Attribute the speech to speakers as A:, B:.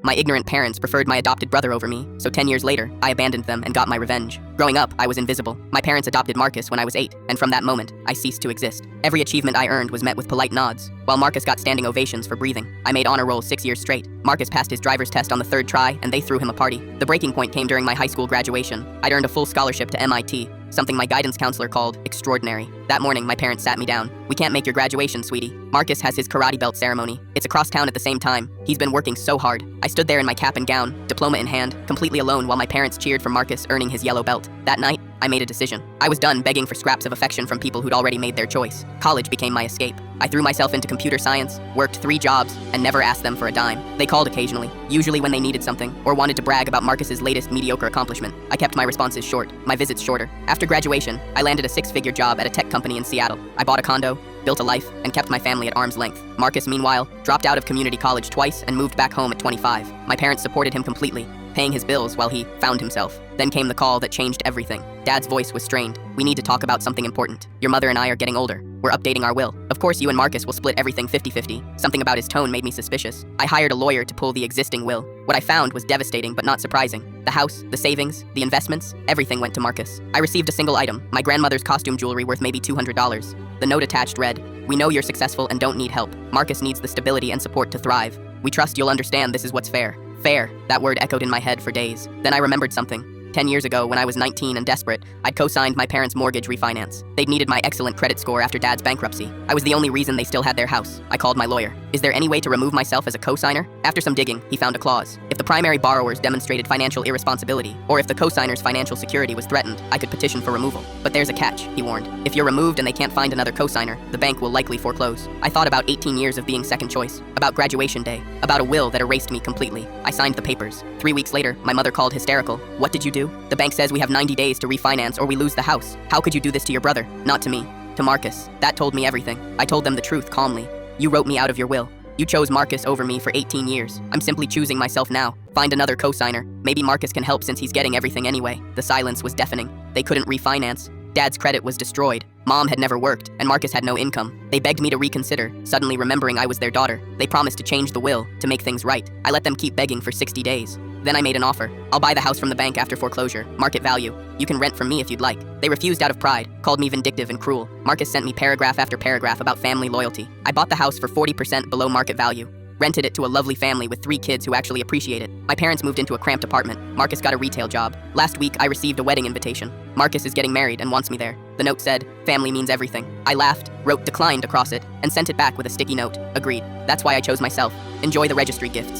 A: My ignorant parents preferred my adopted brother over me, so 10 years later, I abandoned them and got my revenge. Growing up, I was invisible. My parents adopted Marcus when I was 8, and from that moment, I ceased to exist. Every achievement I earned was met with polite nods, while Marcus got standing ovations for breathing. I made honor rolls 6 years straight. Marcus passed his driver's test on the 3rd try, and they threw him a party. The breaking point came during my high school graduation. I'd earned a full scholarship to MIT, something my guidance counselor called extraordinary. That morning, my parents sat me down. "We can't make your graduation, sweetie. Marcus has his karate belt ceremony. It's across town at the same time. He's been working so hard." I stood there in my cap and gown, diploma in hand, completely alone while my parents cheered for Marcus earning his yellow belt. That night, I made a decision. I was done begging for scraps of affection from people who'd already made their choice. College became my escape. I threw myself into computer science, worked 3 jobs, and never asked them for a dime. They called occasionally, usually when they needed something, or wanted to brag about Marcus's latest mediocre accomplishment. I kept my responses short, my visits shorter. After graduation, I landed a 6-figure job at a tech company in Seattle. I bought a condo, built a life, and kept my family at arm's length. Marcus, meanwhile, dropped out of community college twice and moved back home at 25. My parents supported him completely, paying his bills while he found himself. Then came the call that changed everything. Dad's voice was strained. "We need to talk about something important. Your mother and I are getting older. We're updating our will. Of course, you and Marcus will split everything 50-50. Something about his tone made me suspicious. I hired a lawyer to pull the existing will. What I found was devastating but not surprising. The house, the savings, the investments, everything went to Marcus. I received a single item, my grandmother's costume jewelry worth maybe $200. The note attached read, "We know you're successful and don't need help. Marcus needs the stability and support to thrive. We trust you'll understand this is what's fair." Fair. That word echoed in my head for days. Then I remembered something. 10 years ago, when I was 19 and desperate, I'd co-signed my parents' mortgage refinance. They'd needed my excellent credit score after Dad's bankruptcy. I was the only reason they still had their house. I called my lawyer. "Is there any way to remove myself as a co-signer?" After some digging, he found a clause. If the primary borrowers demonstrated financial irresponsibility, or if the co-signer's financial security was threatened, I could petition for removal. But there's a catch, he warned. If you're removed and they can't find another co-signer, the bank will likely foreclose. I thought about 18 years of being second choice, about graduation day, about a will that erased me completely. I signed the papers. 3 weeks later, my mother called hysterical. "What did you do? The bank says we have 90 days to refinance or we lose the house. How could you do this to your brother?" "Not to me, to Marcus." That told me everything. I told them the truth calmly. "You wrote me out of your will. You chose Marcus over me for 18 years. I'm simply choosing myself now. Find another co-signer. Maybe Marcus can help since he's getting everything anyway." The silence was deafening. They couldn't refinance. Dad's credit was destroyed. Mom had never worked, and Marcus had no income. They begged me to reconsider, suddenly remembering I was their daughter. They promised to change the will, to make things right. I let them keep begging for 60 days. Then I made an offer. "I'll buy the house from the bank after foreclosure. Market value. You can rent from me if you'd like." They refused out of pride, called me vindictive and cruel. Marcus sent me paragraph after paragraph about family loyalty. I bought the house for 40% below market value. Rented it to a lovely family with 3 kids who actually appreciate it. My parents moved into a cramped apartment. Marcus got a retail job. Last week, I received a wedding invitation. Marcus is getting married and wants me there. The note said, "Family means everything." I laughed, wrote declined across it, and sent it back with a sticky note. Agreed. That's why I chose myself. Enjoy the registry gifts.